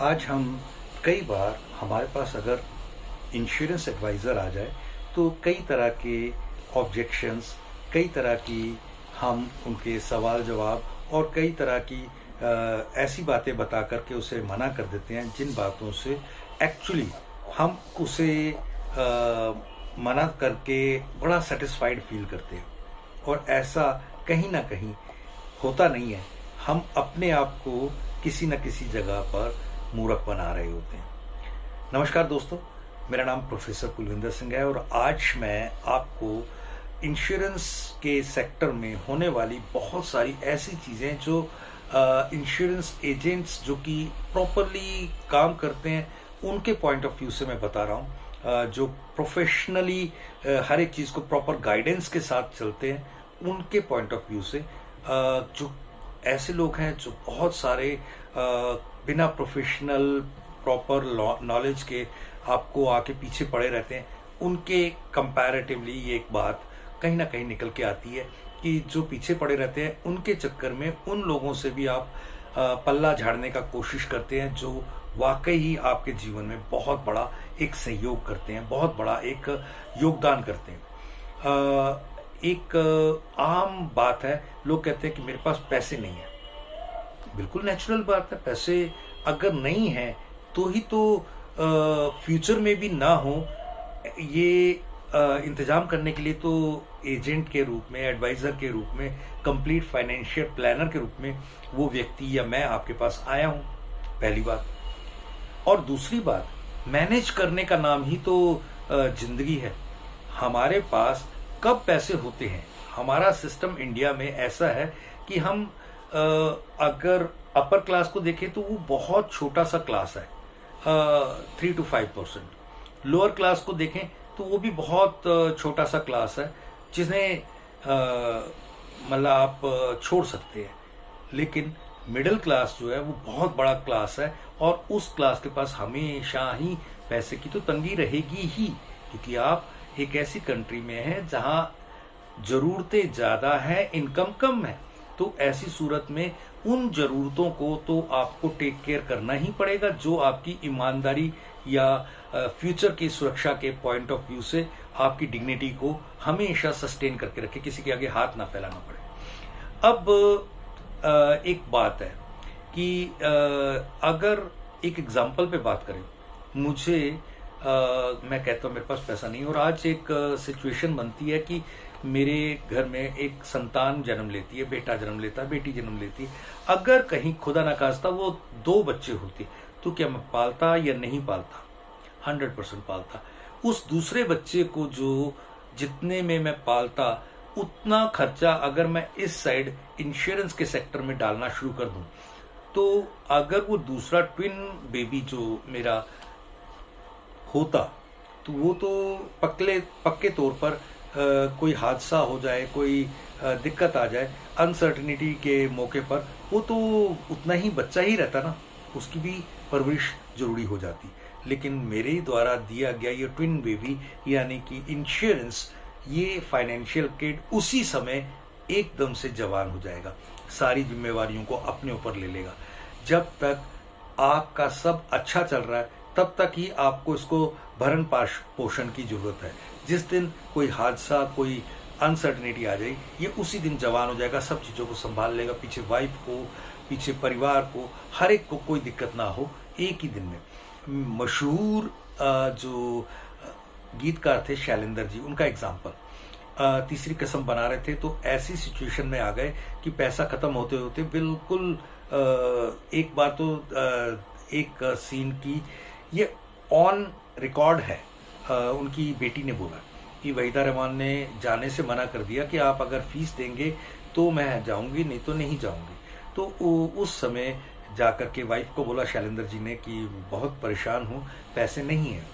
आज हम कई बार हमारे पास अगर इंश्योरेंस एडवाइज़र आ जाए तो कई तरह के ऑब्जेक्शंस, कई तरह की हम उनके सवाल जवाब और कई तरह की ऐसी बातें बता कर के उसे मना कर देते हैं जिन बातों से एक्चुअली हम उसे मना करके बड़ा सेटिस्फाइड फील करते हैं। और ऐसा कहीं ना कहीं होता नहीं है, हम अपने आप को किसी न किसी जगह पर मूर्ख बना रहे होते हैं। नमस्कार दोस्तों, मेरा नाम प्रोफेसर कुलविंदर सिंह है और आज मैं आपको इंश्योरेंस के सेक्टर में होने वाली बहुत सारी ऐसी चीज़ें जो इंश्योरेंस एजेंट्स जो कि प्रॉपरली काम करते हैं उनके पॉइंट ऑफ व्यू से मैं बता रहा हूँ। जो प्रोफेशनली हर एक चीज़ को प्रॉपर गाइडेंस के साथ चलते हैं उनके पॉइंट ऑफ व्यू से, जो ऐसे लोग हैं जो बहुत सारे बिना प्रोफेशनल प्रॉपर नॉलेज के आपको आके पीछे पड़े रहते हैं, उनके कंपैरेटिवली ये एक बात कहीं ना कहीं निकल के आती है कि जो पीछे पड़े रहते हैं उनके चक्कर में उन लोगों से भी आप पल्ला झाड़ने का कोशिश करते हैं जो वाकई ही आपके जीवन में बहुत बड़ा एक सहयोग करते हैं, बहुत बड़ा एक योगदान करते हैं। एक आम बात है, लोग कहते हैं कि मेरे पास पैसे नहीं है। बिल्कुल नेचुरल बात है, पैसे अगर नहीं है तो ही तो फ्यूचर में भी ना हो, ये इंतजाम करने के लिए तो एजेंट के रूप में, एडवाइजर के रूप में, कंप्लीट फाइनेंशियल प्लानर के रूप में वो व्यक्ति या मैं आपके पास आया हूं, पहली बात। और दूसरी बात, मैनेज करने का नाम ही तो जिंदगी है। हमारे पास कब पैसे होते हैं, हमारा सिस्टम इंडिया में ऐसा है कि हम अगर अपर क्लास को देखें तो वो बहुत छोटा सा क्लास है, 3 to 5%। लोअर क्लास को देखें तो वो भी बहुत छोटा सा क्लास है जिन्हें मतलब आप छोड़ सकते हैं। लेकिन मिडिल क्लास जो है वो बहुत बड़ा क्लास है और उस क्लास के पास हमेशा ही पैसे की तो तंगी रहेगी ही, क्योंकि आप एक ऐसी कंट्री में हैं जहां जरूरतें ज्यादा हैं, इनकम कम है। तो ऐसी सूरत में उन जरूरतों को तो आपको टेक केयर करना ही पड़ेगा जो आपकी ईमानदारी या फ्यूचर की सुरक्षा के पॉइंट ऑफ व्यू से आपकी डिग्निटी को हमेशा सस्टेन करके रखे, किसी के आगे हाथ ना फैलाना पड़े। अब एक बात है कि अगर एक एग्जाम्पल पे बात करें, मुझे मैं कहता हूँ मेरे पास पैसा नहीं, और आज एक सिचुएशन बनती है कि मेरे घर में एक संतान जन्म लेती है, बेटा जन्म लेता है, बेटी जन्म लेती है। अगर कहीं खुदा ना खास्ता वो 2 बच्चे होते तो क्या मैं पालता या नहीं पालता? 100% पालता। उस दूसरे बच्चे को जो जितने में मैं पालता उतना खर्चा अगर मैं इस साइड इंश्योरेंस के सेक्टर में डालना शुरू कर दूं, तो अगर वो दूसरा ट्विन बेबी जो मेरा होता तो वो तो पक्के तौर पर कोई हादसा हो जाए, कोई दिक्कत आ जाए, अनसर्टिनिटी के मौके पर वो तो उतना ही बच्चा ही रहता ना, उसकी भी परवरिश जरूरी हो जाती। लेकिन मेरे द्वारा दिया गया ये ट्विन बेबी यानी कि इंश्योरेंस, ये फाइनेंशियल किड उसी समय एकदम से जवान हो जाएगा, सारी जिम्मेवारियों को अपने ऊपर ले लेगा। जब तक आपका सब अच्छा चल रहा है तब तक ही आपको इसको भरण पोषण की जरूरत है। जिस दिन कोई हादसा, कोई अनसर्टनिटी आ जाए, ये उसी दिन जवान हो जाएगा, सब चीजों को संभाल लेगा, पीछे वाइफ को, पीछे परिवार को, हर एक को कोई दिक्कत ना हो एक ही दिन में। मशहूर जो गीतकार थे शैलेंद्र जी, उनका एग्जाम्पल, तीसरी कसम बना रहे थे तो ऐसी सिचुएशन में आ गए कि पैसा खत्म होते होते बिल्कुल एक बार तो एक सीन की ये ऑन रिकॉर्ड है, उनकी बेटी ने बोला कि वहीदा रहमान ने जाने से मना कर दिया कि आप अगर फीस देंगे तो मैं जाऊंगी, नहीं तो नहीं जाऊंगी। तो उस समय जाकर के वाइफ को बोला शैलेंद्र जी ने कि बहुत परेशान हूँ, पैसे नहीं है।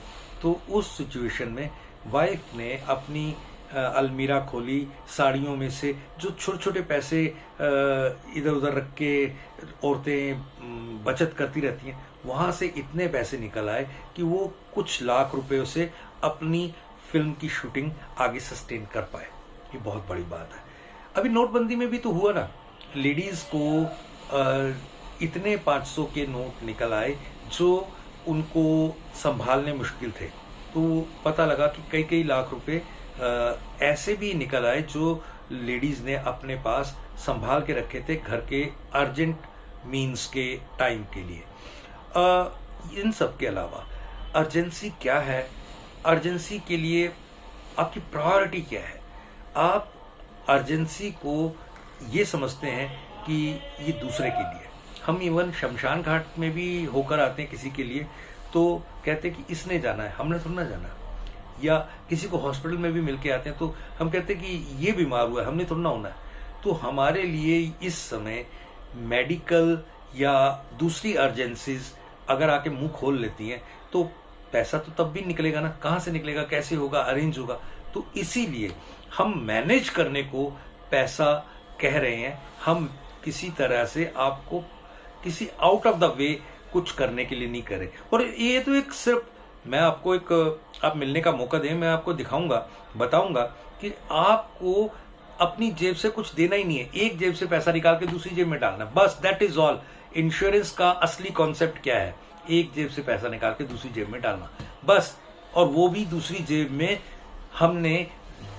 तो उस सिचुएशन में वाइफ ने अपनी अलमीरा खोली, साड़ियों में से जो छोटे छोटे पैसे इधर उधर रख के औरतें बचत करती रहती हैं, वहां से इतने पैसे निकल आए कि वो कुछ लाख रुपए से अपनी फिल्म की शूटिंग आगे सस्टेन कर पाए। ये बहुत बड़ी बात है। अभी नोटबंदी में भी तो हुआ ना, लेडीज को इतने 500 के नोट निकल आए जो उनको संभालने मुश्किल थे। तो पता लगा कि कई कई लाख रुपए ऐसे भी निकल आए जो लेडीज ने अपने पास संभाल के रखे थे घर के अर्जेंट मीन्स के टाइम के लिए। इन सब के अलावा अर्जेंसी क्या है, अर्जेंसी के लिए आपकी प्रायोरिटी क्या है। आप अर्जेंसी को ये समझते हैं कि ये दूसरे के लिए। हम इवन शमशान घाट में भी होकर आते हैं किसी के लिए, तो कहते हैं कि इसने जाना है, हमने थोड़ा ना जाना। या किसी को हॉस्पिटल में भी मिलके आते हैं तो हम कहते हैं कि ये बीमार हुआ है, हमने थोड़ा ना होना है। तो हमारे लिए इस समय मेडिकल या दूसरी अर्जेंसीज अगर आके मुंह खोल लेती हैं तो पैसा तो तब भी निकलेगा ना, कहाँ से निकलेगा, कैसे होगा, अरेंज होगा। तो इसीलिए हम मैनेज करने को पैसा कह रहे हैं। हम किसी तरह से आपको किसी आउट ऑफ द वे कुछ करने के लिए नहीं करें। और ये तो एक सिर्फ मैं आपको एक आप मिलने का मौका दें, मैं आपको दिखाऊंगा, बताऊंगा कि आपको अपनी जेब से कुछ देना ही नहीं है। एक जेब से पैसा निकाल के दूसरी जेब में डालना, बस दैट इज ऑल। इंश्योरेंस का असली कॉन्सेप्ट क्या है? एक जेब से पैसा निकाल के दूसरी जेब में डालना, बस। और वो भी दूसरी जेब में हमने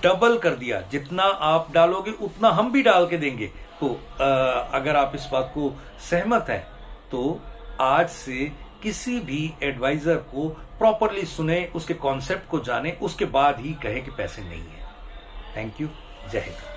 डबल कर दिया, जितना आप डालोगे उतना हम भी डाल के देंगे। तो अगर आप इस बात को सहमत हैं तो आज से किसी भी एडवाइजर को प्रॉपरली सुने, उसके कॉन्सेप्ट को जाने, उसके बाद ही कहे कि पैसे नहीं है। Thank you. जय हिंद।